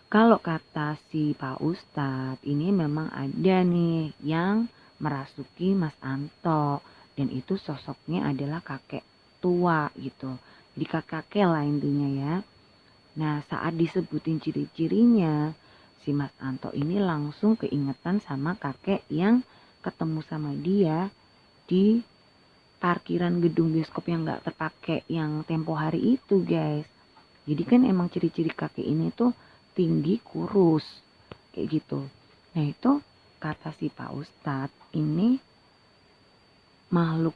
Kalau kata si Pak Ustadz, ini memang ada nih yang merasuki Mas Anto dan itu sosoknya adalah kakek tua gitu. Jadi kakek lah intinya ya. Nah, saat disebutin ciri-cirinya, si Mas Anto ini langsung keingetan sama kakek yang ketemu sama dia di parkiran gedung bioskop yang gak terpakai yang tempo hari itu, guys. Jadi kan emang ciri-ciri kakek ini tuh tinggi, kurus, kayak gitu. Nah, itu kata si Pak Ustadz, ini makhluk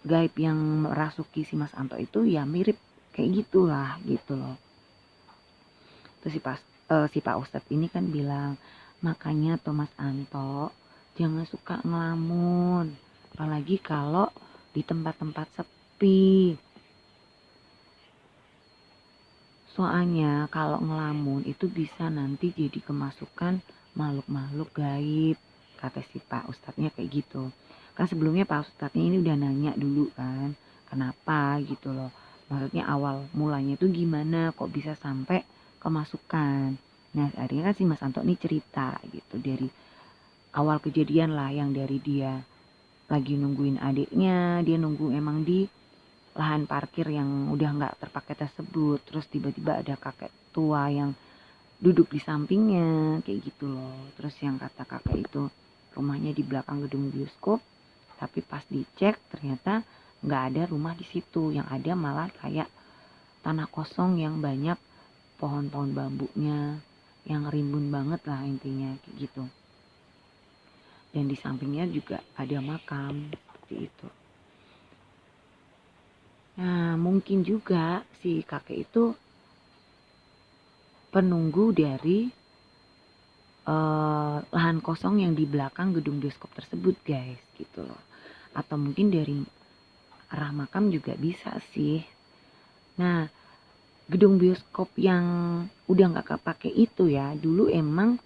gaib yang merasuki si Mas Anto itu ya mirip kayak gitulah gitu loh. Terus si Pak Ustadz ini kan bilang, makanya tuh Mas Anto jangan suka ngelamun, apalagi kalau di tempat-tempat sepi. Soalnya kalau ngelamun itu bisa nanti jadi kemasukan makhluk-makhluk gaib, kata si Pak Ustadznya kayak gitu. Kan sebelumnya Pak Ustadznya ini udah nanya dulu kan, kenapa gitu loh. Maksudnya awal mulanya itu gimana kok bisa sampai kemasukan. Nah akhirnya kan si Mas Anto ini cerita gitu dari awal kejadian lah, yang dari dia lagi nungguin adiknya, dia nunggu emang di lahan parkir yang udah nggak terpakai tersebut, terus tiba-tiba ada kakek tua yang duduk di sampingnya kayak gitu loh. Terus yang kata kakek itu rumahnya di belakang gedung bioskop, tapi pas dicek ternyata nggak ada rumah di situ, yang ada malah kayak tanah kosong yang banyak pohon-pohon bambunya yang rimbun banget lah intinya kayak gitu. Dan di sampingnya juga ada makam seperti itu. Nah, mungkin juga si kakek itu penunggu dari lahan kosong yang di belakang gedung bioskop tersebut, guys, gitu loh. Atau mungkin dari arah makam juga bisa sih. Nah, gedung bioskop yang udah nggak kepake itu ya, dulu emang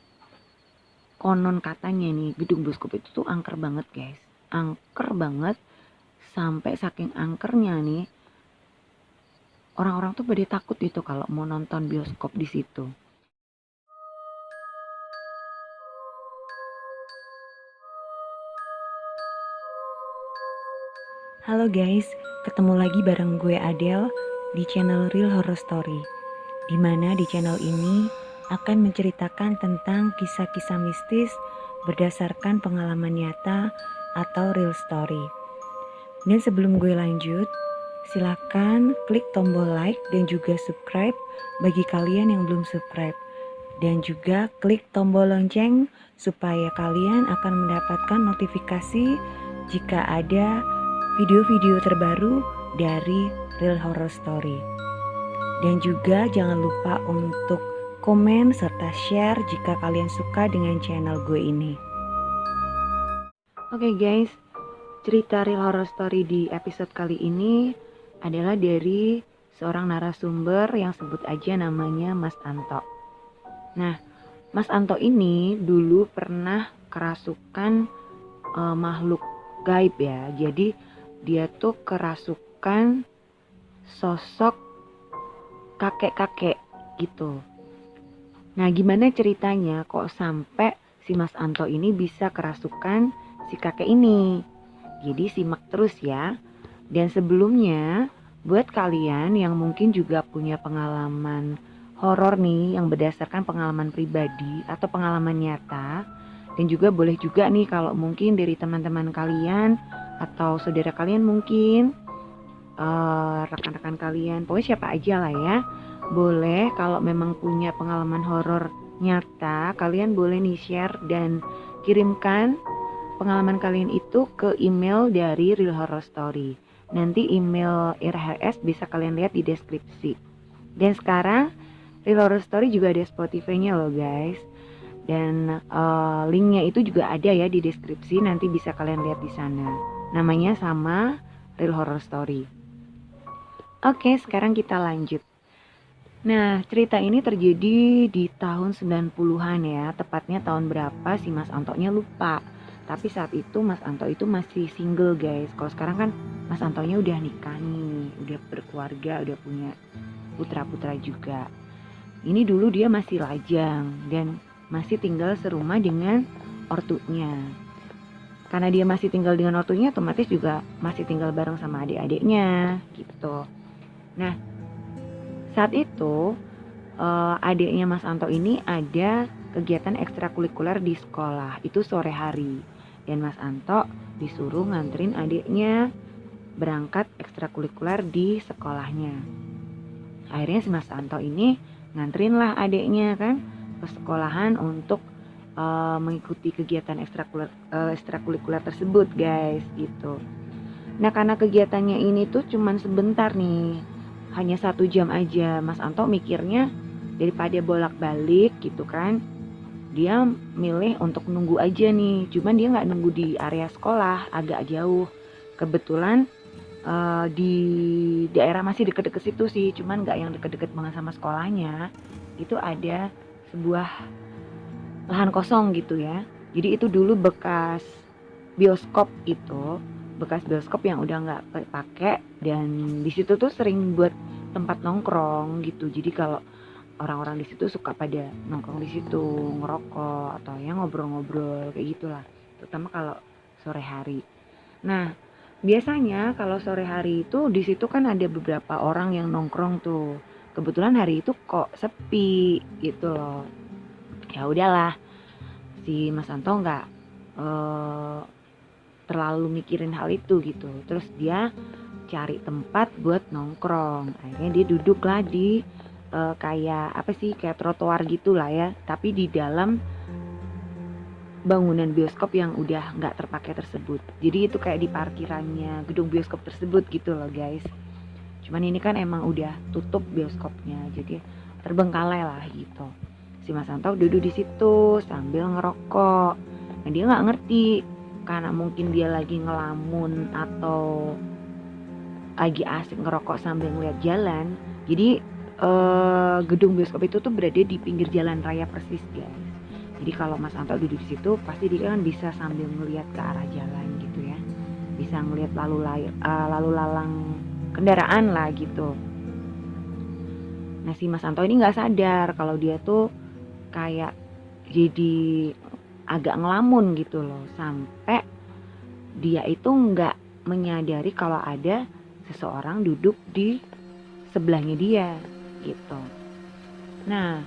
konon katanya nih gedung bioskop itu tuh angker banget, guys. Angker banget, sampai saking angkernya nih orang-orang tuh pada takut itu kalau mau nonton bioskop di situ. Halo guys, ketemu lagi bareng gue Adele di channel Real Horror Story. Dimana di channel ini akan menceritakan tentang kisah-kisah mistis berdasarkan pengalaman nyata atau real story. Dan sebelum gue lanjut, silahkan klik tombol like dan juga subscribe bagi kalian yang belum subscribe. Dan juga klik tombol lonceng supaya kalian akan mendapatkan notifikasi jika ada video-video terbaru dari Real Horror Story. Dan juga jangan lupa untuk komen serta share jika kalian suka dengan channel gue ini. Oke guys, cerita Real Horror Story di episode kali ini adalah dari seorang narasumber yang sebut aja namanya Mas Anto. Nah, Mas Anto ini dulu pernah kerasukan makhluk gaib ya. Jadi dia tuh kerasukan sosok kakek-kakek gitu. Nah, gimana ceritanya kok sampai si Mas Anto ini bisa kerasukan si kakek ini? Jadi simak terus ya. Dan sebelumnya, buat kalian yang mungkin juga punya pengalaman horor nih yang berdasarkan pengalaman pribadi atau pengalaman nyata, dan juga boleh juga nih kalau mungkin dari teman-teman kalian atau saudara kalian mungkin rekan-rekan kalian, pokoknya siapa aja lah ya, boleh kalau memang punya pengalaman horor nyata, kalian boleh nih share dan kirimkan pengalaman kalian itu ke email dari Real Horror Story. Nanti email RHS bisa kalian lihat di deskripsi. Dan sekarang Real Horror Story juga ada Spotify-nya loh guys. Dan linknya itu juga ada ya di deskripsi, nanti bisa kalian lihat di sana. Namanya sama, Real Horror Story. Oke, sekarang kita lanjut. Nah, cerita ini terjadi di tahun 90-an ya. Tepatnya tahun berapa sih Mas Antonya lupa. Tapi saat itu Mas Anto itu masih single guys. Kalau sekarang kan Mas Antonya udah nikah nih, udah berkeluarga, udah punya putra-putra juga. ini dulu dia masih lajang dan masih tinggal serumah dengan ortunya. Karena dia masih tinggal dengan ortunya, otomatis juga masih tinggal bareng sama adik-adiknya gitu. Nah, saat itu adiknya Mas Anto ini ada kegiatan ekstrakurikuler di sekolah, itu sore hari. Dan Mas Anto disuruh nganterin adiknya berangkat ekstrakurikuler di sekolahnya. Akhirnya si Mas Anto ini nganterin lah adiknya kan ke sekolahan untuk mengikuti kegiatan ekstrakurikuler tersebut guys gitu. Nah karena kegiatannya ini tuh cuman sebentar nih, hanya 1 jam aja. Mas Anto mikirnya daripada bolak-balik gitu kan, dia milih untuk nunggu aja nih. Cuman dia nggak nunggu di area sekolah, agak jauh. Kebetulan di daerah masih deket-deket situ sih, cuman nggak yang deket-deket banget sama sekolahnya. Itu ada sebuah lahan kosong gitu ya. Jadi itu dulu bekas bioskop itu, bekas bioskop yang udah nggak kepake, dan di situ tuh sering buat tempat nongkrong gitu. Jadi kalau orang-orang di situ suka pada nongkrong di situ, ngerokok atau ya ngobrol-ngobrol kayak gitulah. Terutama kalau sore hari. Nah, biasanya kalau sore hari itu di situ kan ada beberapa orang yang nongkrong tuh. Kebetulan hari itu kok sepi gitu loh. Ya udahlah, si Mas Anto nggak terlalu mikirin hal itu gitu. Terus dia cari tempat buat nongkrong. Akhirnya dia duduk lah di kayak apa sih, kayak trotoar gitu lah ya, tapi di dalam bangunan bioskop yang udah nggak terpakai tersebut. Jadi itu kayak di parkirannya gedung bioskop tersebut gitu loh guys. Cuman ini kan emang udah tutup bioskopnya, jadi terbengkalai lah gitu. Si Mas Anto duduk di situ sambil ngerokok. Nah dia nggak ngerti, karena mungkin dia lagi ngelamun atau lagi asik ngerokok sambil ngeliat jalan. Jadi gedung bioskop itu tuh berada di pinggir jalan raya persis guys. Jadi kalau Mas Anto duduk di situ, pasti dia kan bisa sambil ngeliat ke arah jalan gitu ya. Bisa ngeliat lalu lalang kendaraan lah gitu. Nah si Mas Anto ini nggak sadar kalau dia tuh kayak jadi agak ngelamun gitu loh, sampai dia itu nggak menyadari kalau ada seseorang duduk di sebelahnya dia gitu. Nah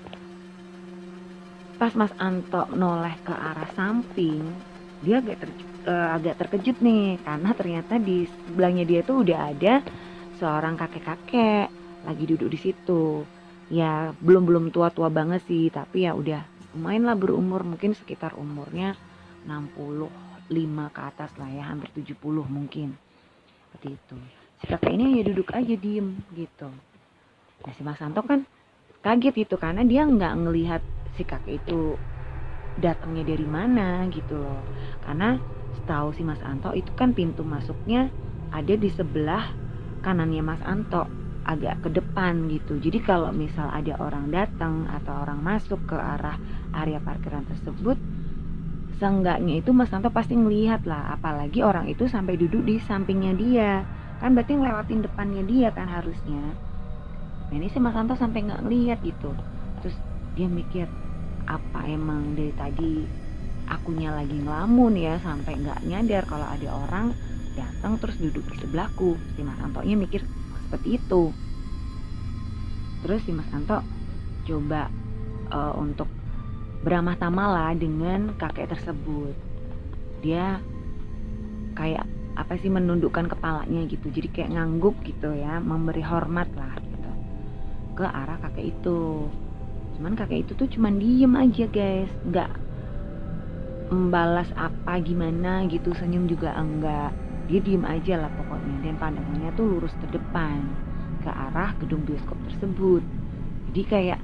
pas Mas Anto noleh ke arah samping, dia agak terkejut nih, karena ternyata di sebelahnya dia tuh udah ada seorang kakek-kakek lagi duduk di situ. Ya belum tua-tua banget sih, tapi ya udah lumayan lah berumur, mungkin sekitar umurnya 65 ke atas lah ya, hampir 70 mungkin. Seperti itu. Si kakek ini ya duduk aja diem gitu. Nah si Mas Anto kan kaget gitu, karena dia nggak ngelihat si kakek itu datangnya dari mana gitu loh. Karena setahu si Mas Anto itu kan pintu masuknya ada di sebelah kanannya Mas Anto, agak ke depan gitu. Jadi kalau misal ada orang datang atau orang masuk ke arah area parkiran tersebut, seenggaknya itu Mas Anto pasti ngelihat lah. Apalagi orang itu sampai duduk di sampingnya dia, kan berarti ngelewatin depannya dia kan harusnya. Nah ini si Mas Anto sampai nggak ngelihat gitu. Terus dia mikir, apa emang dari tadi akunya lagi ngelamun ya, sampai nggak nyadar kalau ada orang datang terus duduk di sebelahku. Si Mas Antonya mikir seperti itu. Terus si Mas Anto coba untuk beramah tamalah dengan kakek tersebut. Dia kayak apa sih, menundukkan kepalanya gitu, jadi kayak ngangguk gitu ya, memberi hormat lah gitu ke arah kakek itu. Cuman kakek itu tuh cuman diem aja guys, nggak membalas apa gimana gitu, senyum juga enggak. Dia diem aja lah pokoknya, dan pandangannya tuh lurus ke depan ke arah gedung bioskop tersebut. Jadi kayak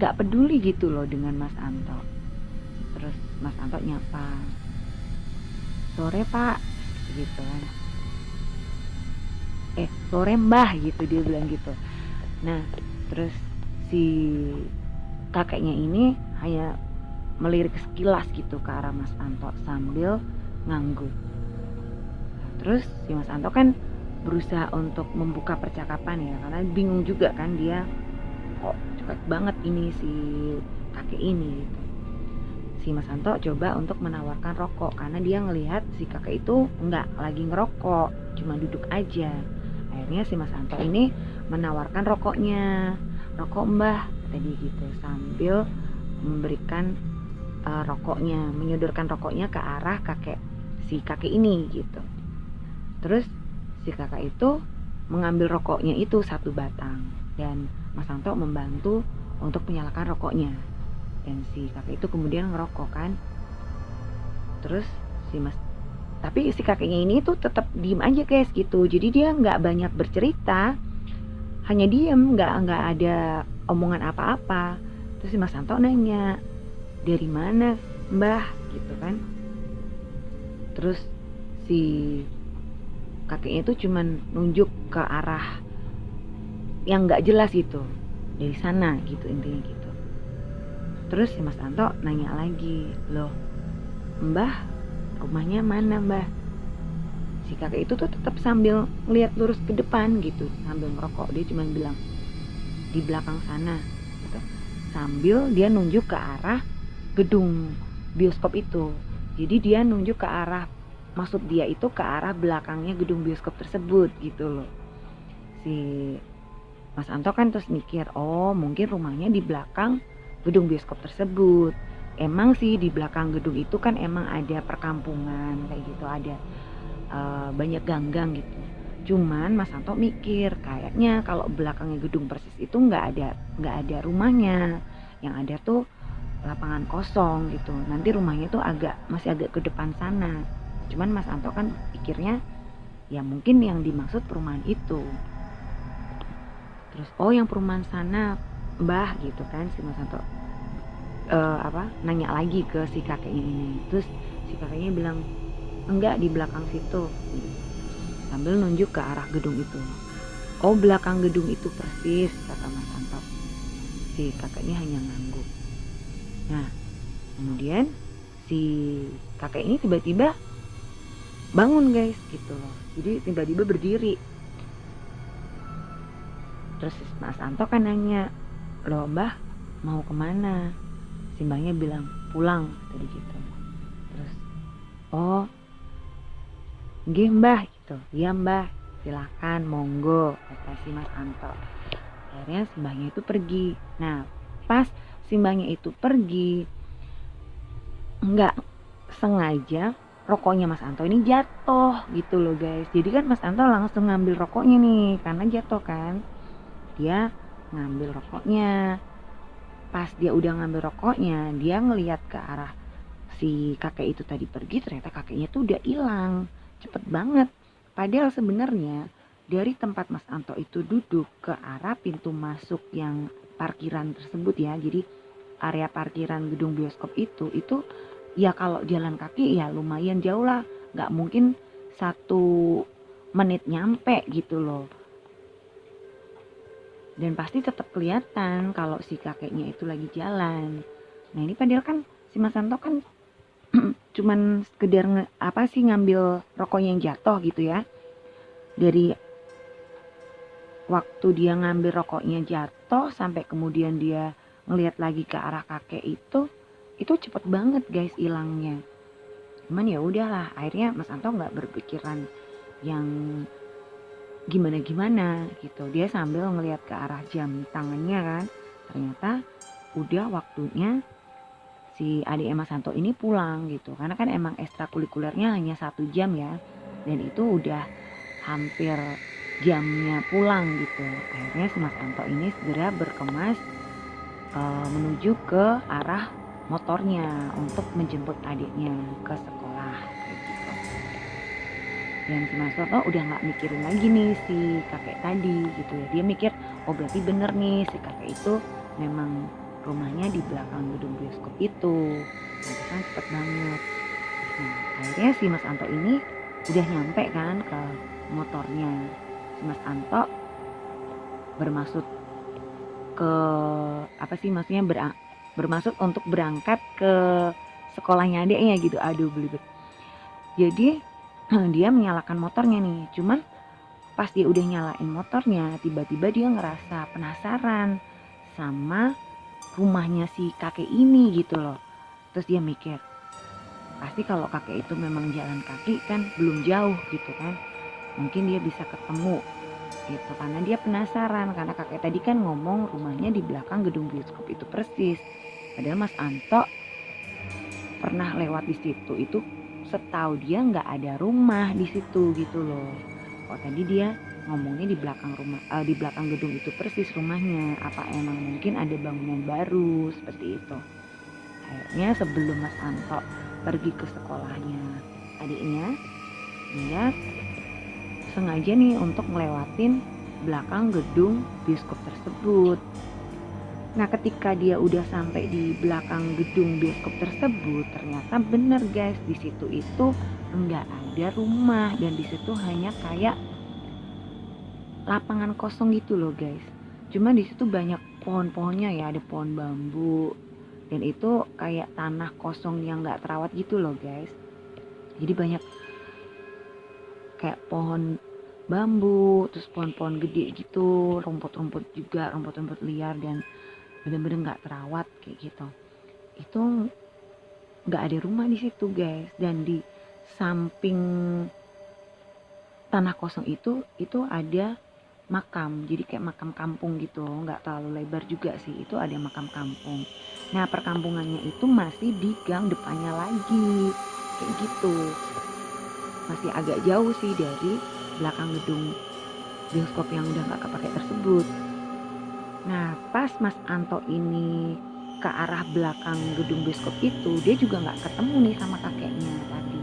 nggak peduli gitu loh dengan Mas Anto. Terus Mas Anto nyapa, sore pak gitu kan, sore mbah gitu dia bilang gitu. Nah terus si kakeknya ini hanya melirik sekilas gitu ke arah Mas Anto sambil ngangguk. Terus si Mas Anto kan berusaha untuk membuka percakapan ya, karena bingung juga kan dia, kok perfect banget ini si kakek ini gitu. Si Mas Anto coba untuk menawarkan rokok karena dia ngelihat si kakek itu nggak lagi ngerokok, cuma duduk aja. Akhirnya si Mas Anto ini menawarkan rokoknya. "Rokok Mbah," kata dia gitu, sambil memberikan rokoknya, menyodorkan rokoknya ke arah si kakek ini gitu. Terus si kakak itu mengambil rokoknya itu satu batang dan Mas Anto membantu untuk menyalakan rokoknya. Dan si kakek itu kemudian ngerokok kan. Terus tapi si kakeknya ini tuh tetap diem aja guys gitu. Jadi dia nggak banyak bercerita, hanya diem, nggak ada omongan apa-apa. Terus si Mas Anto nanya, "Dari mana Mbah?" gitu kan. Terus si kakeknya itu cuman nunjuk ke arah yang nggak jelas gitu, dari sana gitu intinya gitu. Terus si Mas Anto nanya lagi, "Loh Mbah, rumahnya mana Mbah?" Si kakek itu tuh tetap sambil ngeliat lurus ke depan gitu, sambil ngerokok. Dia cuma bilang, "Di belakang sana," gitu. Sambil dia nunjuk ke arah gedung bioskop itu. Jadi dia nunjuk ke arah, maksud dia itu ke arah belakangnya gedung bioskop tersebut gitu loh. Si Mas Anto kan terus mikir, oh mungkin rumahnya di belakang gedung bioskop tersebut. Emang sih di belakang gedung itu kan emang ada perkampungan kayak gitu, ada banyak ganggang gitu. Cuman Mas Anto mikir kayaknya kalau belakangnya gedung persis itu nggak ada rumahnya, yang ada tuh lapangan kosong gitu. Nanti rumahnya tuh masih agak ke depan sana. Cuman Mas Anto kan pikirnya ya mungkin yang dimaksud perumahan itu. Terus yang perumahan sana Mbah gitu kan, si Mas Anto nanya lagi ke si kakeknya ini. Terus si kakeknya bilang, "Enggak, di belakang situ," gitu. Sambil nunjuk ke arah gedung itu. "Oh belakang gedung itu persis," kata Mas Anto. Si kakeknya hanya ngangguk. Nah kemudian si kakek ini tiba-tiba bangun guys gitu loh. Jadi tiba-tiba berdiri. Terus Mas Anto kan nanya, "Loh Mbah mau kemana?" Si Mbahnya bilang, "Pulang," tadi gitu. Terus, "Oh nggih Mbah," gitu. "Iya Mbah, silakan monggo," kata si Mas Anto. Akhirnya si Mbahnya itu pergi. Nah pas si Mbahnya itu pergi, nggak sengaja rokoknya Mas Anto ini jatuh gitu loh guys. Jadi kan Mas Anto langsung ngambil rokoknya nih karena jatuh kan. Dia ngambil rokoknya. Pas dia udah ngambil rokoknya, dia ngelihat ke arah si kakek itu tadi pergi, ternyata kakeknya tuh udah hilang. Cepet banget. Padahal sebenarnya dari tempat Mas Anto itu duduk ke arah pintu masuk yang parkiran tersebut ya. Jadi area parkiran gedung bioskop itu ya kalau jalan kaki ya lumayan jauh lah, nggak mungkin 1 menit nyampe gitu loh. Dan pasti tetap kelihatan kalau si kakeknya itu lagi jalan. Nah ini padahal kan si Mas Anto kan cuman sekedar ngambil rokoknya yang jatuh gitu ya. Dari waktu dia ngambil rokoknya jatuh sampai kemudian dia ngelihat lagi ke arah kakek itu cepet banget guys hilangnya. Cuman ya udahlah, akhirnya Mas Anto nggak berpikiran yang gimana gitu. Dia sambil ngelihat ke arah jam tangannya kan, ternyata udah waktunya si adik Mas Anto ini pulang gitu. Karena kan emang ekstrakurikulernya hanya 1 jam ya, dan itu udah hampir jamnya pulang gitu. Akhirnya si Mas Anto ini segera berkemas menuju ke arah motornya untuk menjemput adiknya ke sekolah kayak gitu. Dan si Mas Anto udah nggak mikirin lagi nih si kakek tadi gitu ya. Dia mikir, oh berarti bener nih si kakek itu memang rumahnya di belakang gedung bioskop itu. Kan cepet banget. Nah akhirnya si Mas Anto ini udah nyampe kan ke motornya. Si Mas Anto bermaksud ke maksudnya bermaksud untuk berangkat ke sekolahnya adiknya gitu. Aduh belibet. Jadi dia menyalakan motornya nih. Cuman pas dia udah nyalain motornya, tiba-tiba dia ngerasa penasaran sama rumahnya si kakek ini gitu loh. Terus dia mikir, pasti kalau kakek itu memang jalan kaki kan belum jauh gitu kan, mungkin dia bisa ketemu gitu, karena dia penasaran karena kakek tadi kan ngomong rumahnya di belakang gedung bioskop itu persis. Padahal Mas Anto pernah lewat di situ, itu setahu dia nggak ada rumah di situ gitu loh. Kok tadi dia ngomongnya di belakang rumah, di belakang gedung itu persis rumahnya. Apa emang mungkin ada bangunan baru seperti itu? Akhirnya sebelum Mas Anto pergi ke sekolahnya adiknya, dia sengaja nih untuk ngelewatin belakang gedung bioskop tersebut. Nah, ketika dia udah sampai di belakang gedung bioskop tersebut, ternyata bener guys, di situ itu nggak ada rumah dan di situ hanya kayak lapangan kosong gitu loh guys. Cuma di situ banyak pohon-pohonnya ya, ada pohon bambu dan itu kayak tanah kosong yang nggak terawat gitu loh guys. Jadi banyak kayak pohon bambu, terus pohon-pohon gede gitu, rumput-rumput juga, rumput-rumput liar dan bener-bener nggak terawat kayak gitu. Itu nggak ada rumah di situ guys, dan di samping tanah kosong itu ada makam, jadi kayak makam kampung gitu, nggak terlalu lebar juga sih, itu ada makam kampung. Nah, perkampungannya itu masih di gang depannya lagi kayak gitu, masih agak jauh sih dari belakang gedung bioskop yang udah nggak kepake tersebut. Nah, pas Mas Anto ini ke arah belakang gedung bioskop itu, dia juga nggak ketemu nih sama kakeknya tadi.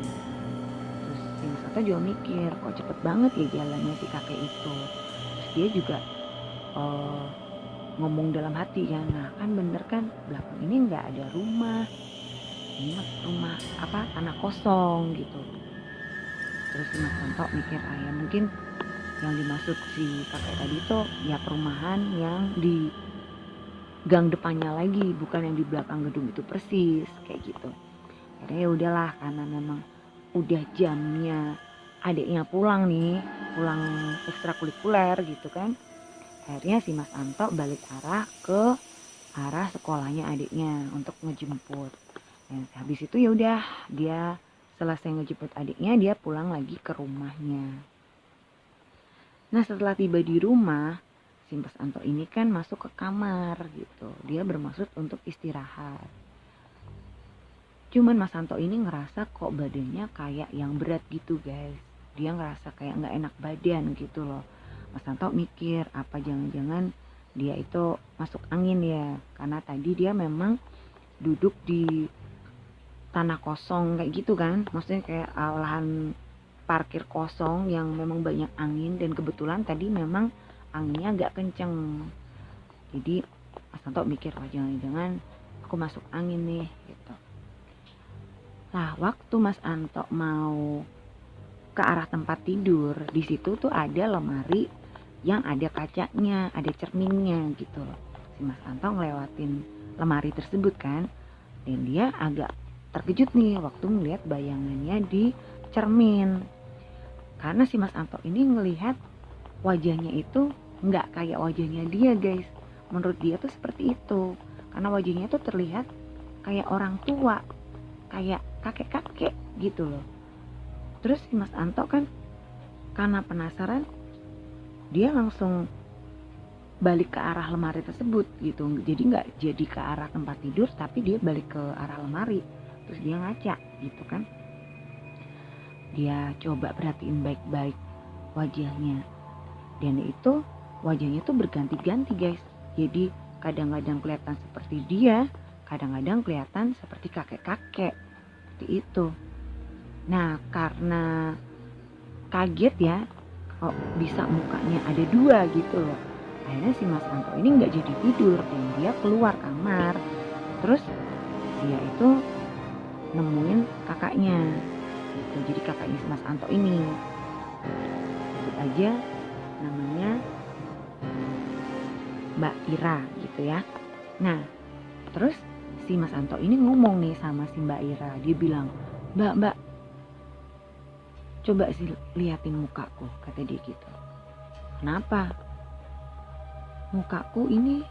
Terus si Mas Anto juga mikir, kok cepet banget ya jalannya si kakek itu. Terus dia juga uh, ngomong dalam hati ya, nah kan bener kan belakang ini nggak ada rumah, ini rumah apa tanah kosong gitu. Terus si Mas Anto mikir, ya mungkin yang dimaksud si kakek tadi itu ya perumahan yang di gang depannya lagi, bukan yang di belakang gedung itu persis kayak gitu. Akhirnya ya udahlah, karena memang udah jamnya adiknya pulang nih, pulang ekstrakurikuler gitu kan. Akhirnya si Mas Anto balik arah ke arah sekolahnya adiknya untuk ngejemput. Dan habis itu ya udah, dia selesai ngejemput adiknya, dia pulang lagi ke rumahnya. Nah, setelah tiba di rumah, si Mas Anto ini kan masuk ke kamar gitu. Dia bermaksud untuk istirahat. Cuman Mas Anto ini ngerasa kok badannya kayak yang berat gitu guys. Dia ngerasa kayak gak enak badan gitu loh. Mas Anto mikir, apa jangan-jangan dia itu masuk angin ya. Karena tadi dia memang duduk di tanah kosong kayak gitu kan. Maksudnya kayak lahan parkir kosong yang memang banyak angin, dan kebetulan tadi memang anginnya agak kenceng. Jadi Mas Anto mikir, wah jangan-jangan aku masuk angin nih gitu. Nah, waktu Mas Anto mau ke arah tempat tidur, di situ tuh ada lemari yang ada kacanya, ada cerminnya gitu. Si Mas Anto ngelewatin lemari tersebut kan, dan dia agak terkejut nih waktu ngeliat bayangannya di cermin. Karena si Mas Anto ini ngelihat wajahnya itu nggak kayak wajahnya dia guys. Menurut dia tuh seperti itu, karena wajahnya tuh terlihat kayak orang tua, kayak kakek-kakek gitu loh. Terus si Mas Anto kan karena penasaran, dia langsung balik ke arah lemari tersebut gitu. Jadi nggak jadi ke arah tempat tidur, tapi dia balik ke arah lemari. Terus dia ngaca gitu kan. Dia coba perhatiin baik-baik wajahnya, dan itu wajahnya tuh berganti-ganti guys. Jadi kadang-kadang kelihatan seperti dia, kadang-kadang kelihatan seperti kakek-kakek seperti itu. Nah, karena kaget ya, kok bisa mukanya ada dua gitu loh. Akhirnya si Mas Anto ini nggak jadi tidur dan dia keluar kamar. Terus dia itu nemuin kakaknya gitu. Jadi kakaknya si Mas Anto ini, sebut aja namanya Mbak Ira gitu ya. Nah, terus si Mas Anto ini ngomong nih sama si Mbak Ira. Dia bilang, Mbak, coba sih liatin mukaku, kata dia gitu. Kenapa? Mukaku ini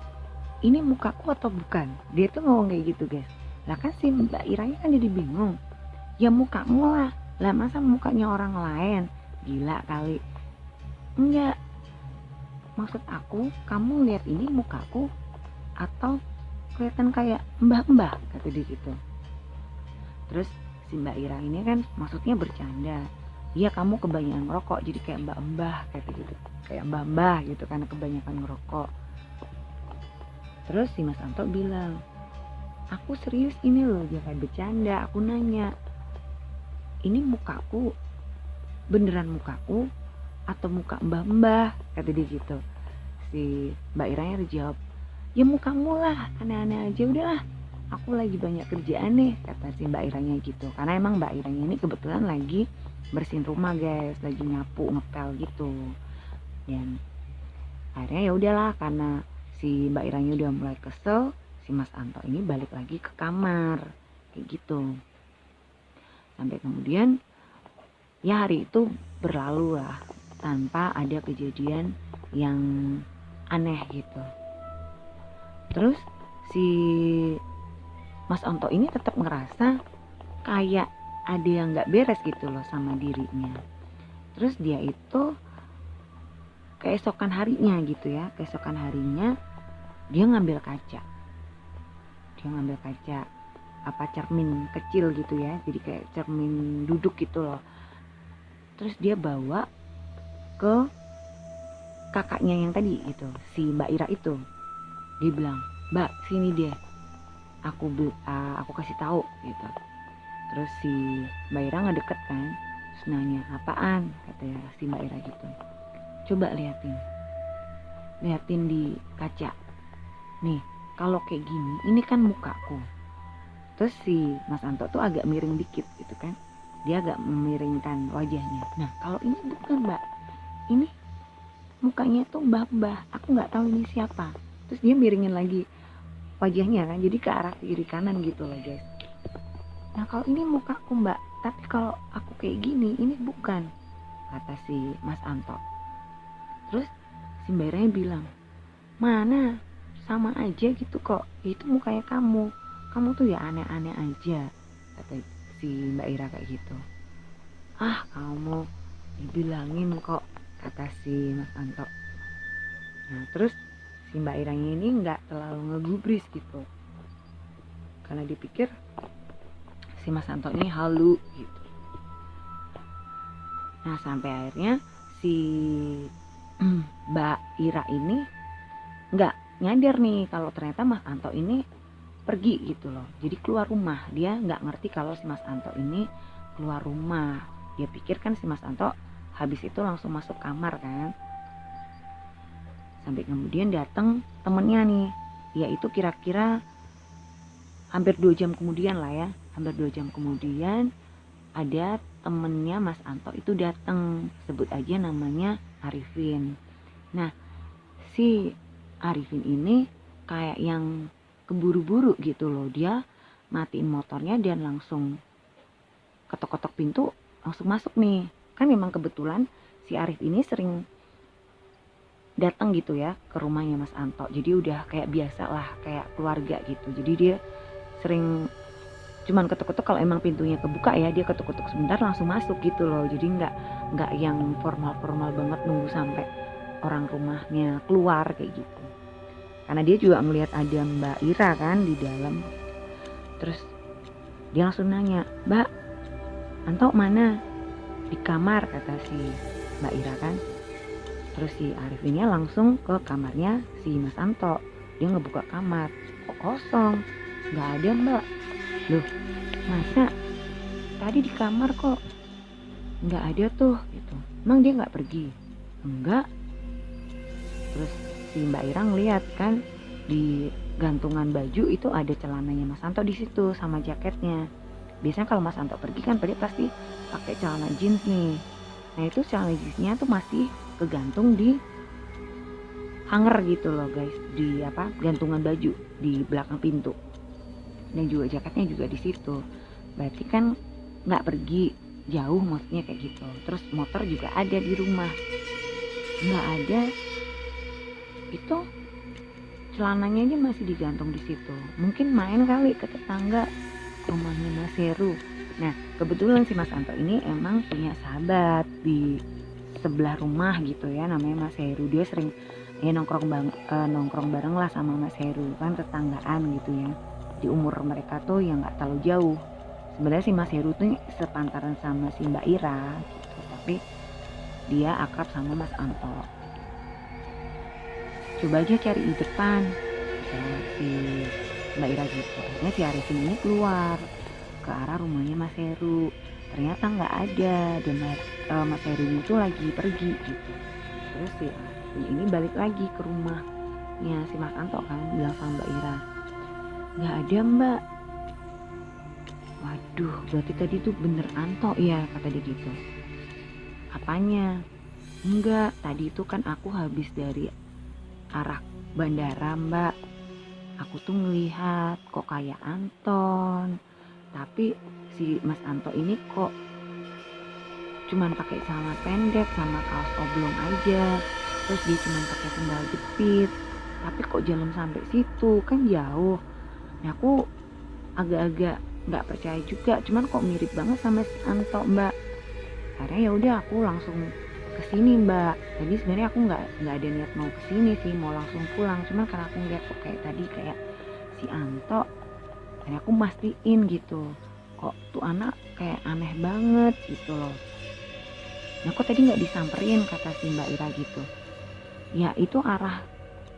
ini mukaku atau bukan? Dia tuh ngomong kayak gitu guys. Lah kan si Mbak Iranya kan jadi bingung. Ya mukamu lah. Lah masa mukanya orang lain? Gila kali. Enggak. Maksud aku, kamu lihat ini mukaku atau kelihatan kayak mbah-mbah, kata dia gitu. Terus si Mbak Ira ini kan maksudnya bercanda. Iya kamu kebanyakan ngerokok jadi kayak mbak-mbah kata gitu. Kayak mbah-mbah gitu karena kebanyakan ngerokok. Terus si Mas Anto bilang, aku serius ini loh, jangan bercanda. Aku nanya, ini mukaku beneran mukaku atau muka mbah-mbah, kata dia gitu. Si Mbak Iranya dijawab, ya mukamu lah, aneh-aneh aja, udahlah aku lagi banyak kerjaan nih, kata si Mbak Iranya gitu. Karena emang Mbak Iranya ini kebetulan lagi bersihin rumah guys, lagi nyapu ngepel gitu. Dan akhirnya ya udahlah, karena si Mbak Iranya udah mulai kesel, si Mas Anto ini balik lagi ke kamar kayak gitu. Sampai kemudian ya hari itu berlalu lah tanpa ada kejadian yang aneh gitu. Terus si Mas Anto ini tetap ngerasa kayak ada yang gak beres gitu loh sama dirinya. Terus dia itu keesokan harinya gitu ya, keesokan harinya dia ngambil kaca. Dia ngambil kaca apa cermin kecil gitu ya, jadi kayak cermin duduk gitu loh. Terus dia bawa ke kakaknya yang tadi itu, si Mbak Ira itu. Dia bilang, Mbak sini deh, aku kasih tahu gitu. Terus si Mbak Ira ngedeket kan, terus nanya apaan, katanya si Mbak Ira gitu. Coba liatin di kaca. Nih kalau kayak gini, ini kan mukaku. Terus si Mas Anto tuh agak miring dikit gitu kan, dia agak memiringkan wajahnya. Nah kalau ini bukan Mbak, ini mukanya tuh mbah-mbah, aku nggak tahu ini siapa. Terus dia miringin lagi wajahnya kan, jadi ke arah kiri kanan gitu loh guys. Nah kalau ini mukaku Mbak, tapi kalau aku kayak gini ini bukan, kata si Mas Anto. Terus si Mbak Iranya bilang, mana sama aja gitu kok, itu mukanya kamu tuh ya aneh-aneh aja, kata si Mbak Ira kayak gitu. Ah kamu dibilangin kok, kata si Mas Anto. Nah terus si Mbak Iranya ini nggak terlalu ngegubris gitu, karena dipikir si Mas Anto ini halu gitu. Nah sampai akhirnya si Mbak Ira ini nggak nyadar nih kalau ternyata Mas Anto ini pergi gitu loh. Jadi keluar rumah, dia nggak ngerti kalau si Mas Anto ini keluar rumah. Dia pikir kan si Mas Anto habis itu langsung masuk kamar kan. Sampai kemudian datang temennya nih, yaitu kira-kira hampir 2 jam kemudian lah ya. Hampir 2 jam kemudian ada temennya Mas Anto itu datang, sebut aja namanya Arifin. Nah si Arifin ini kayak yang keburu-buru gitu loh, dia matiin motornya dan langsung ketok-ketok pintu, langsung masuk nih. Kan memang kebetulan si Arif ini sering datang gitu ya ke rumahnya Mas Anto, jadi udah kayak biasa lah, kayak keluarga gitu. Jadi dia sering cuman ketuk-ketuk, kalau emang pintunya kebuka ya dia ketuk-ketuk sebentar langsung masuk gitu loh. Jadi nggak yang formal banget nunggu sampai orang rumahnya keluar kayak gitu. Karena dia juga ngelihat ada Mbak Ira kan di dalam. Terus dia langsung nanya, Mbak Anto mana? Di kamar, kata si Mbak Ira kan. Terus si Arif ini langsung ke kamarnya si Mas Anto. Dia ngebuka kamar, kok kosong, nggak ada Mbak. Loh masa tadi di kamar kok nggak ada tuh gitu, emang dia nggak pergi? Enggak. Terus si Mbak Ira ngeliat kan di gantungan baju itu ada celananya Mas Anto di situ sama jaketnya. Biasanya kalau Mas Anto pergi kan dia pasti pakai celana jeans nih. Nah itu celana jeansnya tuh masih kegantung di hanger gitu loh guys, di apa gantungan baju di belakang pintu. Dan juga jaketnya juga di situ. Berarti kan nggak pergi jauh, maksudnya kayak gitu. Terus motor juga ada di rumah, nggak ada itu celananya aja masih digantung di situ. Mungkin main kali ke tetangga rumahnya Mas Heru. Nah kebetulan si Mas Anto ini emang punya sahabat di sebelah rumah gitu ya, namanya Mas Heru. Dia sering nongkrong bareng lah sama Mas Heru, kan tetanggaan gitu ya. Di umur mereka tuh yang nggak terlalu jauh. Sebenarnya si Mas Heru tuh sepantaran sama si Mbak Ira gitu, tapi dia akrab sama Mas Anto. Coba aja cari di depan ya, si Mbak Ira gitu. Akhirnya si Arifin ini keluar ke arah rumahnya Mas Heru. Ternyata nggak ada, dan Mas Heru itu lagi pergi gitu. Terus si Arifin ini balik lagi ke rumahnya si Mas Anto kan, bilang sama Mbak Ira, nggak ada Mbak. Waduh, berarti tadi tuh bener Anto ya, kata dia gitu. Apanya? Enggak, tadi itu kan aku habis dari arah bandara Mbak. Aku tuh ngelihat kok kayak Anton, tapi si Mas Anto ini kok cuman pakai celana pendek sama kaos oblong aja. Terus dia cuman pakai sandal jepit, tapi kok jalan sampai situ kan jauh. Nah aku agak-agak nggak percaya juga, cuman kok mirip banget sama si Anto Mbak. Akhirnya ya udah aku langsung kesini Mbak. Jadi sebenarnya aku nggak ada niat mau kesini sih, mau langsung pulang. Cuman karena aku ngeliat kok kayak tadi kayak si Anto, akhirnya aku mastiin gitu, kok tuh anak kayak aneh banget gitu loh. Nah kok tadi nggak disamperin, kata si Mbak Ira gitu. Ya itu arah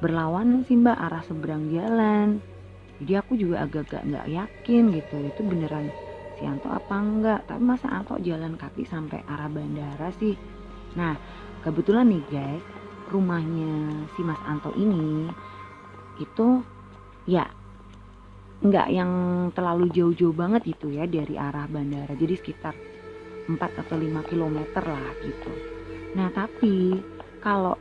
berlawanan sih Mbak, arah seberang jalan. Jadi aku juga agak-agak nggak yakin gitu, itu beneran si Anto apa enggak. Tapi masa Anto jalan kaki sampai arah bandara sih. Nah kebetulan nih guys, rumahnya si Mas Anto ini itu ya nggak yang terlalu jauh-jauh banget gitu ya dari arah bandara. Jadi sekitar 4 atau 5 kilometer lah gitu. Nah tapi kalau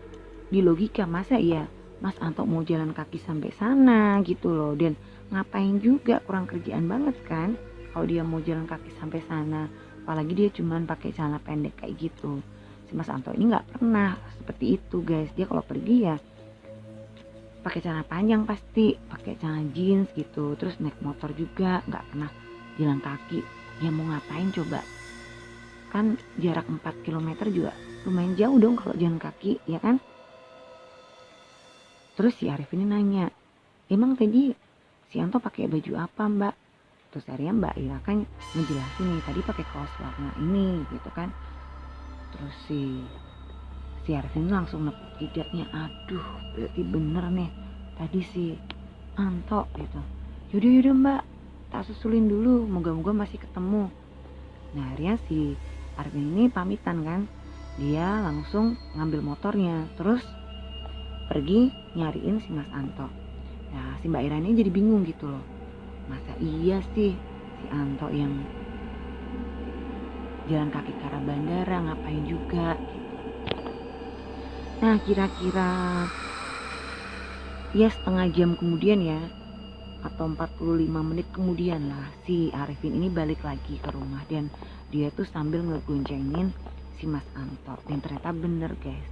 di logika masa ya Mas Anto mau jalan kaki sampai sana gitu loh, dan ngapain juga, kurang kerjaan banget kan kalau dia mau jalan kaki sampai sana, apalagi dia cuman pakai celana pendek kayak gitu. Si Mas Anto ini nggak pernah seperti itu guys, dia kalau pergi ya pakai celana panjang, pasti pakai celana jeans gitu, terus naik motor juga, nggak pernah jalan kaki. Ya mau ngapain coba, kan jarak 4 km juga lumayan jauh dong kalau jalan kaki ya kan. Terus si Arif ini nanya, emang tadi si Anto pakai baju apa Mbak? Terus akhirnya Mbak Ira kan ngejelasin nih, tadi pakai kaos warna ini gitu kan. Terus si Arif ini langsung nepuk jidatnya, aduh berarti bener nih tadi si Anto gitu. Yaudah Mbak, tak susulin dulu, moga-moga masih ketemu. Nah akhirnya si Arif ini pamitan kan, dia langsung ngambil motornya terus pergi nyariin si Mas Anto. Nah si Mbak Ira ini jadi bingung gitu loh, masa iya sih si Anto yang jalan kaki ke arah bandara, ngapain juga gitu. Nah kira-kira ya setengah jam kemudian ya, atau 45 menit kemudian lah, si Arifin ini balik lagi ke rumah, dan dia tuh sambil ngegoncengin si Mas Anto. Dan ternyata bener guys,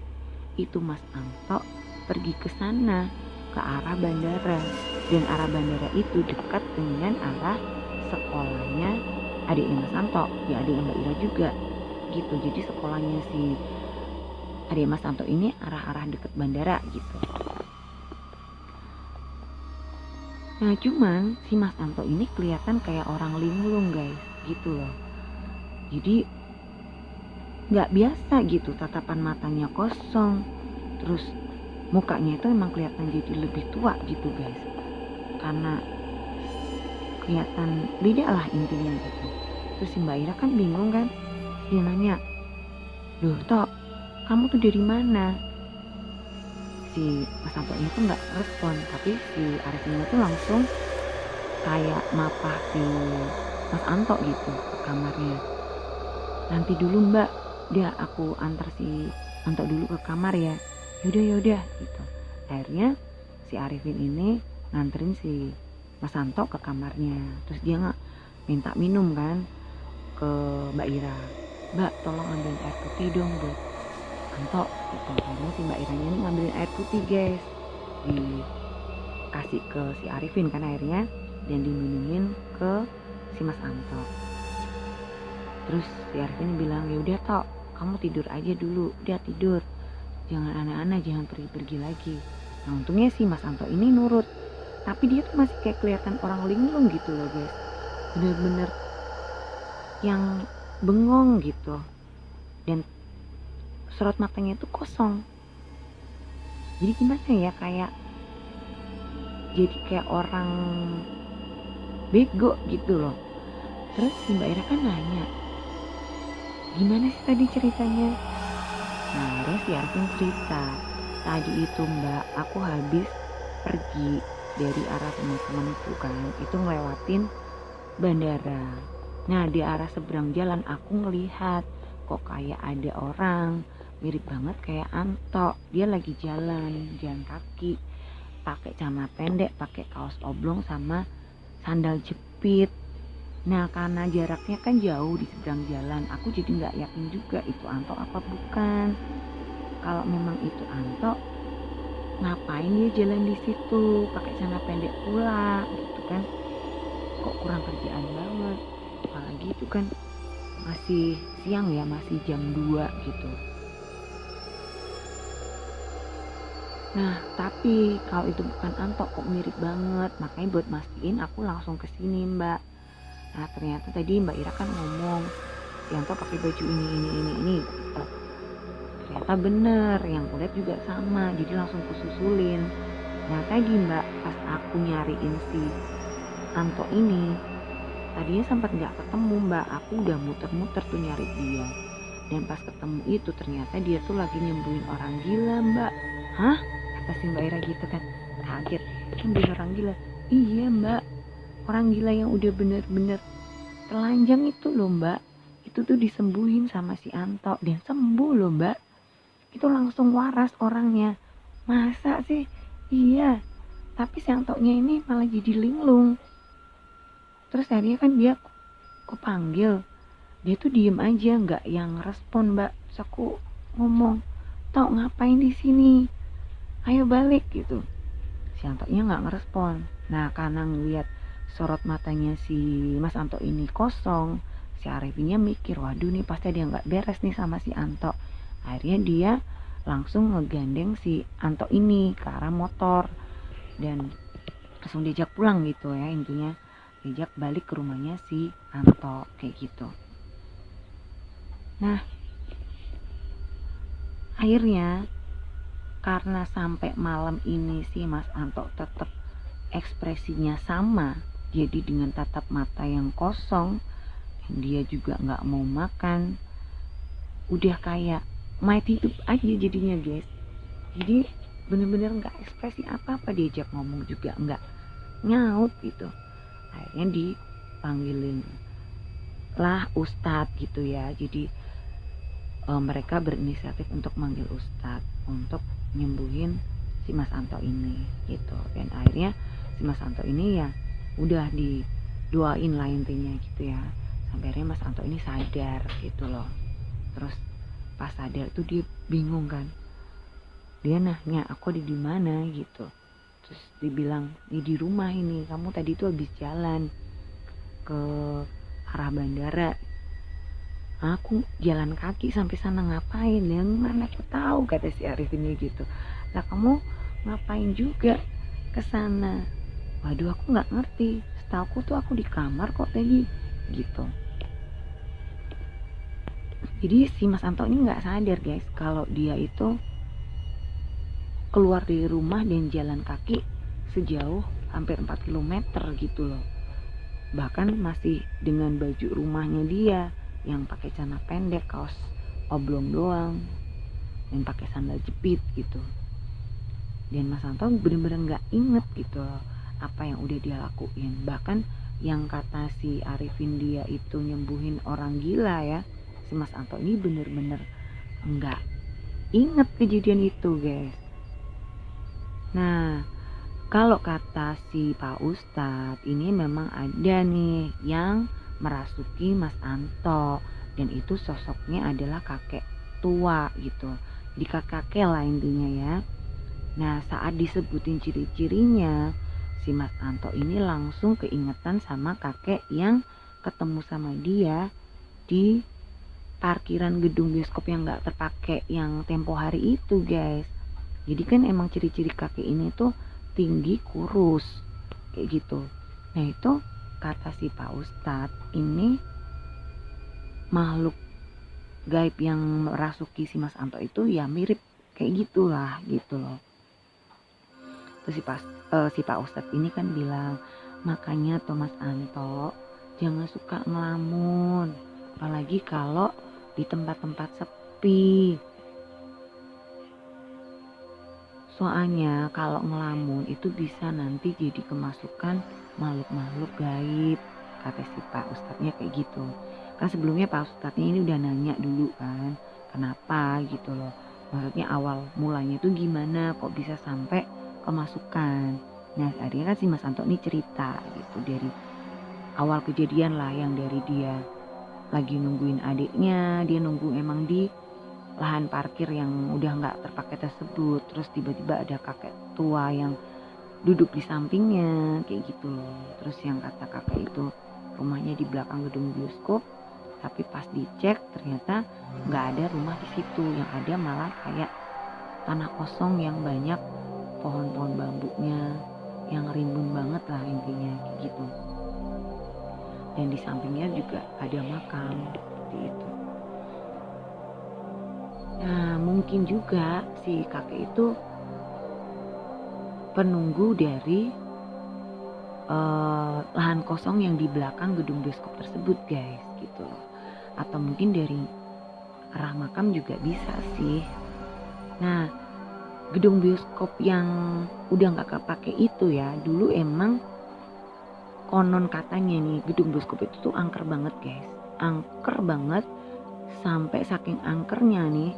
itu Mas Anto pergi ke sana, ke arah bandara, dan arah bandara itu dekat dengan arah sekolahnya adiknya Mas Anto, ya adiknya Mbak Ira juga gitu. Jadi sekolahnya si adik Mas Anto ini arah-arah deket bandara gitu. Nah cuman si Mas Anto ini kelihatan kayak orang linglung guys gitu loh. Jadi gak biasa gitu, tatapan matanya kosong, terus mukanya itu emang kelihatan jadi lebih tua gitu guys, karena kelihatan beda lah intinya gitu. Terus si Mbak Ira kan bingung kan, dia nanya, loh Tok, kamu tuh dari mana? Si Mas Anto ini tuh gak respon, tapi si Arifin itu langsung kayak mapah si Mas Anto gitu ke kamarnya. Nanti dulu Mbak, dia aku antar si Anto dulu ke kamar ya. Yaudah gitu. Akhirnya si Arifin ini nganterin si Mas Anto ke kamarnya. Terus dia minta minum kan ke Mbak Ira. Mbak tolong ambilin air putih dong buat Anto gitu. Akhirnya si Mbak Iranya ini ngambilin air putih guys kasih ke si Arifin kan airnya, dan diminumin ke si Mas Anto. Terus si Arifin bilang, ya udah Tok, kamu tidur aja dulu, udah tidur, jangan aneh-aneh, jangan pergi-pergi lagi. Nah untungnya si Mas Anto ini nurut, tapi dia tuh masih kayak kelihatan orang linglung gitu loh guys, bener-bener yang bengong gitu, dan sorot matanya itu kosong. Jadi gimana ya, kayak jadi kayak orang bego gitu loh. Terus si Mbak Ira kan nanya, gimana sih tadi ceritanya? Nah akhirnya si Arifin cerita, tadi itu Mbak, aku habis pergi dari arah teman-temanku kan, itu ngelewatin bandara. Nah di arah seberang jalan aku ngelihat kok kayak ada orang mirip banget kayak Anto. Dia lagi jalan kaki, pakai celana pendek, pakai kaos oblong sama sandal jepit. Nah karena jaraknya kan jauh di seberang jalan, aku jadi nggak yakin juga itu Anto apa bukan. Kalau memang itu Anto, ngapain dia jalan di situ pakai celana pendek pula gitu kan? Kok kurang kerjaan banget. Apalagi itu kan masih siang ya, masih jam 2 gitu. Nah tapi kalau itu bukan Anto kok mirip banget, makanya buat mastiin aku langsung kesini Mbak. Nah ternyata tadi Mbak Ira kan ngomong si Anto pakai baju ini gitu. Ternyata bener, yang kulihat juga sama, jadi langsung kususulin. Nah tadi Mbak, pas aku nyariin si Anto ini, tadinya sempat nggak ketemu Mbak, aku udah muter-muter tuh nyari dia. Dan pas ketemu itu ternyata dia tuh lagi nyembuhin orang gila Mbak. Hah? Kata si Mbak Ira gitu kan, kaget, nyembuhin orang gila. Iya Mbak, orang gila yang udah bener-bener telanjang itu loh Mbak, itu tuh disembuhin sama si Anto dan sembuh loh Mbak. Itu langsung waras orangnya. Masa sih? Iya. Tapi si Antonya ini malah jadi linglung. Terus akhirnya kan dia aku panggil, dia tuh diem aja, nggak yang respon Mbak. Terus aku ngomong, Tok ngapain di sini? Ayo balik gitu. Si Antonya nggak ngerespon. Nah karena ngeliat sorot matanya si Mas Anto ini kosong, si Arifinnya mikir, waduh nih pasti ada yang nggak beres nih sama si Anto. Akhirnya dia langsung ngegandeng si Anto ini ke arah motor dan langsung diajak pulang gitu ya, intinya diajak balik ke rumahnya si Anto kayak gitu. Nah akhirnya karena sampai malam ini si Mas Anto tetap ekspresinya sama, jadi dengan tatap mata yang kosong, dia juga nggak mau makan, udah kayak mayat hidup aja jadinya guys. Jadi bener-bener nggak ekspresi apa-apa, diajak ngomong juga nggak nyaut gitu. Akhirnya dipanggilin lah Ustadz gitu ya. Jadi mereka berinisiatif untuk manggil Ustadz untuk nyembuhin si Mas Anto ini gitu. Dan akhirnya si Mas Anto ini ya udah didoain lah intinya gitu ya, sampai akhirnya Mas Anto ini sadar gitu loh. Terus pas sadar tuh dia bingung kan, dia nanya aku ada di mana gitu. Terus dibilang di rumah ini, kamu tadi tuh habis jalan ke arah bandara. Aku jalan kaki sampai sana ngapain? Yang mana aku tahu, kata si Arif ini gitu. Lah kamu ngapain juga ke sana? Waduh aku nggak ngerti. Setahu tuh aku di kamar kok tadi gitu. Jadi si Mas Anto ini nggak sadar guys kalau dia itu keluar dari rumah dan jalan kaki sejauh hampir 4 km gitu loh. Bahkan masih dengan baju rumahnya dia yang pakai celana pendek, kaos oblong doang, dan pakai sandal jepit gitu. Dan Mas Anto bener-bener gak inget gitu loh apa yang udah dia lakuin. Bahkan yang kata si Arifin dia itu nyembuhin orang gila ya, si Mas Anto ini bener-bener gak inget kejadian itu guys. Nah kalau kata si Pak Ustadz ini memang ada nih yang merasuki Mas Anto, dan itu sosoknya adalah kakek tua gitu, di kakek lah intinya ya. Nah saat disebutin ciri-cirinya si Mas Anto ini langsung keingetan sama kakek yang ketemu sama dia di parkiran gedung bioskop yang gak terpakai yang tempo hari itu, guys. Jadi kan emang ciri-ciri kakek ini tuh tinggi, kurus, kayak gitu. Nah itu kata si Pak Ustadz, ini makhluk gaib yang merasuki si Mas Anto itu ya mirip kayak gitulah gitu loh. Terus si Pak Ustadz ini kan bilang, makanya Thomas Anto jangan suka ngelamun, apalagi kalau di tempat-tempat sepi. Soalnya kalau ngelamun itu bisa nanti jadi kemasukan makhluk-makhluk gaib, kata si Pak Ustadznya kayak gitu. Kan sebelumnya Pak Ustadznya ini udah nanya dulu kan, kenapa gitu loh. Maksudnya awal mulanya itu gimana kok bisa sampai kemasukan. Nah akhirnya kan si Mas Anto ini cerita gitu dari awal kejadian lah, yang dari dia lagi nungguin adiknya, dia nunggu emang di lahan parkir yang udah nggak terpakai tersebut, terus tiba-tiba ada kakek tua yang duduk di sampingnya kayak gitu loh. Terus yang kata kakek itu rumahnya di belakang gedung bioskop, tapi pas dicek ternyata nggak ada rumah di situ, yang ada malah kayak tanah kosong yang banyak pohon-pohon bambunya yang rimbun banget lah intinya kayak gitu. Dan di sampingnya juga ada makam seperti itu. Nah mungkin juga si kakek itu penunggu dari lahan kosong yang di belakang gedung bioskop tersebut, guys, gitu loh. Atau mungkin dari arah makam juga bisa sih. Nah gedung bioskop yang udah nggak kepake itu ya, dulu emang konon katanya nih gedung bioskop itu tuh angker banget, guys, angker banget. Sampai saking angkernya nih,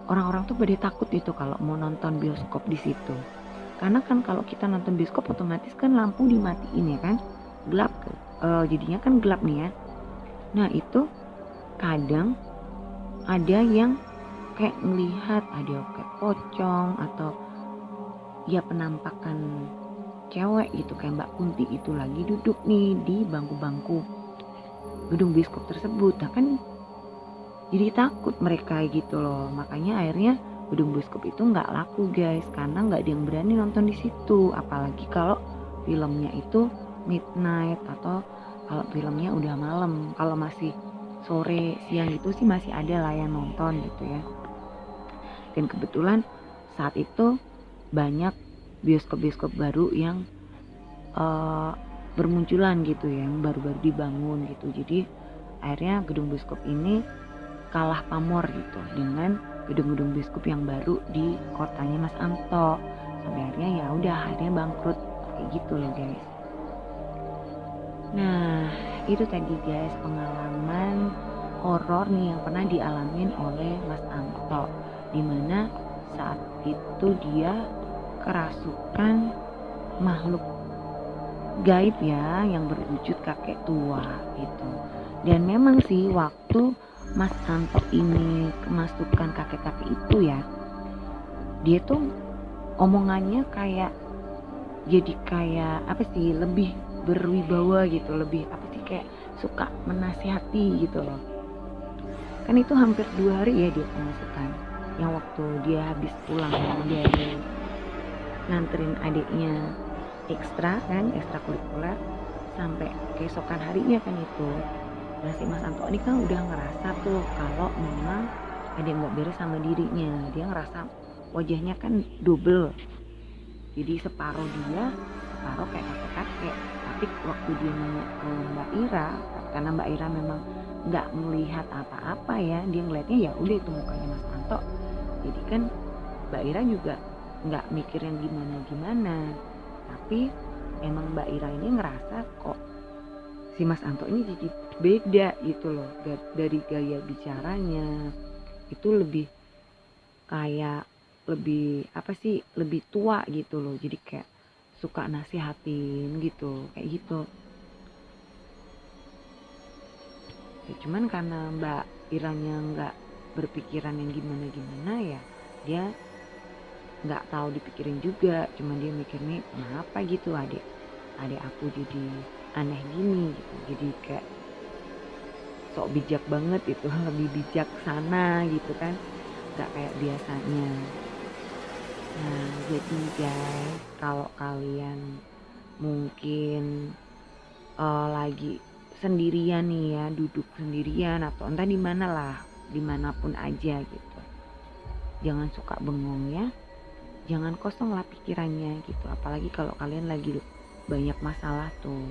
orang-orang tuh pada takut itu kalau mau nonton bioskop di situ. Karena kan kalau kita nonton bioskop otomatis kan lampu dimatiin ya kan, gelap, jadinya kan gelap nih ya. Nah itu kadang ada yang kayak melihat ada kayak pocong atau ya penampakan cewek gitu, kayak Mbak Kunti itu lagi duduk nih di bangku-bangku gedung bioskop tersebut. Nah kan jadi takut mereka gitu loh, makanya akhirnya gedung bioskop itu nggak laku, guys, karena nggak ada yang berani nonton di situ. Apalagi kalau filmnya itu midnight atau kalau filmnya udah malam. Kalau masih sore siang gitu sih masih ada lah yang nonton gitu ya. Dan kebetulan saat itu banyak bioskop-bioskop baru yang bermunculan gitu ya, yang baru-baru dibangun gitu. Jadi akhirnya gedung bioskop ini kalah pamor gitu dengan gedung-gedung bioskop yang baru di kotanya Mas Anto. Sampai akhirnya ya udah akhirnya bangkrut kayak gitu loh, guys. Nah itu tadi, guys, pengalaman horor nih yang pernah dialamin oleh Mas Anto, dimana saat itu dia kerasukan makhluk gaib ya yang berwujud kakek tua gitu. Dan memang sih waktu Mas Anto ini kemasukan kakek-kakek itu ya, dia tuh omongannya kayak jadi kayak apa sih, lebih berwibawa gitu, lebih apa sih, kayak suka menasihati gitu loh. Kan itu hampir 2 hari ya dia kemasukan, yang waktu dia habis pulang dari nganterin adiknya ekstra kurikuler sampai keesokan harinya kan itu. Nah si Mas Anto ini kan udah ngerasa tuh kalau memang ada yang gak beres sama dirinya. Dia ngerasa wajahnya kan double, jadi separuh dia, separuh kayak kakek-kakek. Tapi waktu dia nanya ke Mbak Ira, karena Mbak Ira memang gak melihat apa-apa ya, dia ngeliatnya ya udah itu mukanya Mas Anto. Jadi kan Mbak Ira juga gak mikir yang gimana-gimana. Tapi emang Mbak Ira ini ngerasa kok si Mas Anto ini jadi beda gitu loh, dari gaya bicaranya itu lebih kayak lebih apa sih, lebih tua gitu loh, jadi kayak suka nasihatin gitu kayak gitu ya. Cuman karena Mbak Iranya nggak berpikiran yang gimana-gimana ya, dia nggak tahu dipikirin juga, cuman dia mikir nih kenapa gitu adik aku jadi aneh gini gitu, jadi kayak sok bijak banget itu lebih bijaksana gitu kan, nggak kayak biasanya. Nah jadi guys, kalau kalian mungkin lagi sendirian nih ya, duduk sendirian atau entah di mana lah, dimanapun aja gitu, jangan suka bengong ya, jangan kosong lah pikirannya gitu, apalagi kalau kalian lagi banyak masalah tuh,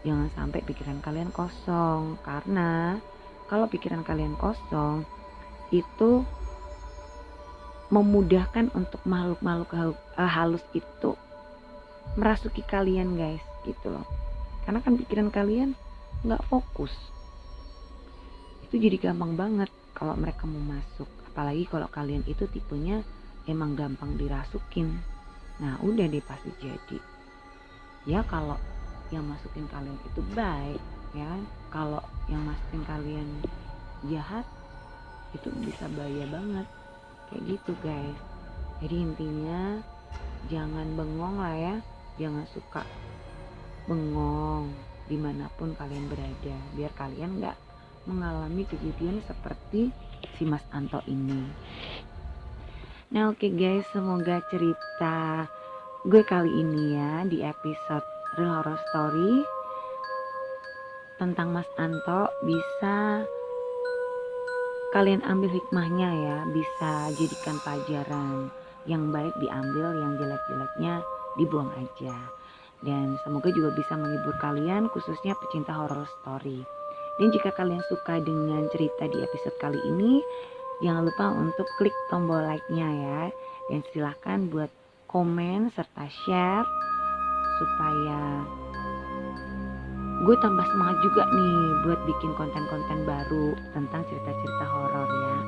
jangan sampai pikiran kalian kosong, karena kalau pikiran kalian kosong itu memudahkan untuk makhluk-makhluk halus itu merasuki kalian guys gitu loh, karena kan pikiran kalian nggak fokus, itu jadi gampang banget kalau mereka mau masuk, apalagi kalau kalian itu tipenya emang gampang dirasukin. Nah udah deh pasti jadi ya, kalau yang masukin kalian itu baik ya, kalau yang masukin kalian jahat itu bisa bahaya banget kayak gitu guys. Jadi intinya jangan bengong lah ya, jangan suka bengong dimanapun kalian berada, biar kalian gak mengalami kejadian seperti si Mas Anto ini. Nah oke guys, semoga cerita gue kali ini ya di episode Real Horror Story tentang Mas Anto bisa kalian ambil hikmahnya ya, bisa jadikan pelajaran, yang baik diambil, yang jelek-jeleknya dibuang aja. Dan semoga juga bisa menghibur kalian, khususnya pecinta horror story. Dan jika kalian suka dengan cerita di episode kali ini, jangan lupa untuk klik tombol like-nya ya. Dan silahkan buat komen serta share supaya gue tambah semangat juga nih buat bikin konten-konten baru tentang cerita-cerita horor ya.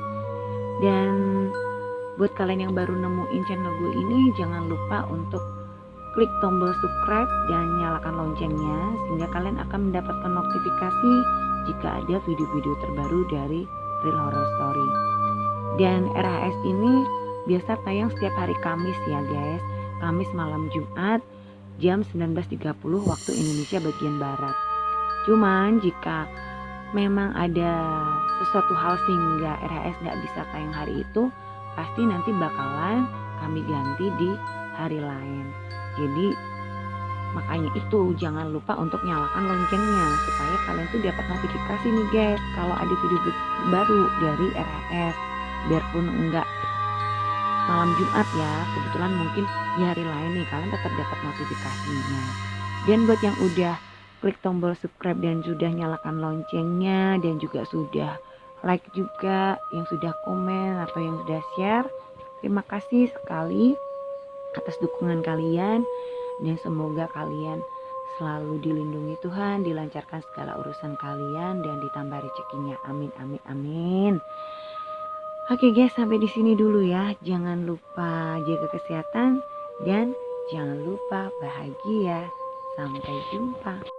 Dan buat kalian yang baru nemuin channel gue ini, jangan lupa untuk klik tombol subscribe dan nyalakan loncengnya, sehingga kalian akan mendapatkan notifikasi jika ada video-video terbaru dari Real Horror Story. Dan RHS ini biasa tayang setiap hari Kamis ya guys, Kamis malam Jumat jam 19.30 waktu Indonesia bagian Barat. Cuman jika memang ada sesuatu hal sehingga RHS gak bisa tayang hari itu, pasti nanti bakalan kami ganti di hari lain. Jadi makanya itu jangan lupa untuk nyalakan loncengnya supaya kalian tuh dapat notifikasi nih guys kalau ada video baru dari RHS, biarpun enggak malam Jumat ya, kebetulan mungkin di hari lain nih kalian tetap dapat notifikasinya. Dan buat yang udah klik tombol subscribe dan sudah nyalakan loncengnya dan juga sudah like juga, yang sudah komen atau yang sudah share, terima kasih sekali atas dukungan kalian, dan semoga kalian selalu dilindungi Tuhan, dilancarkan segala urusan kalian dan ditambah rezekinya. Amin amin amin. Oke guys, sampai di sini dulu ya. Jangan lupa jaga kesehatan dan jangan lupa bahagia. Sampai jumpa.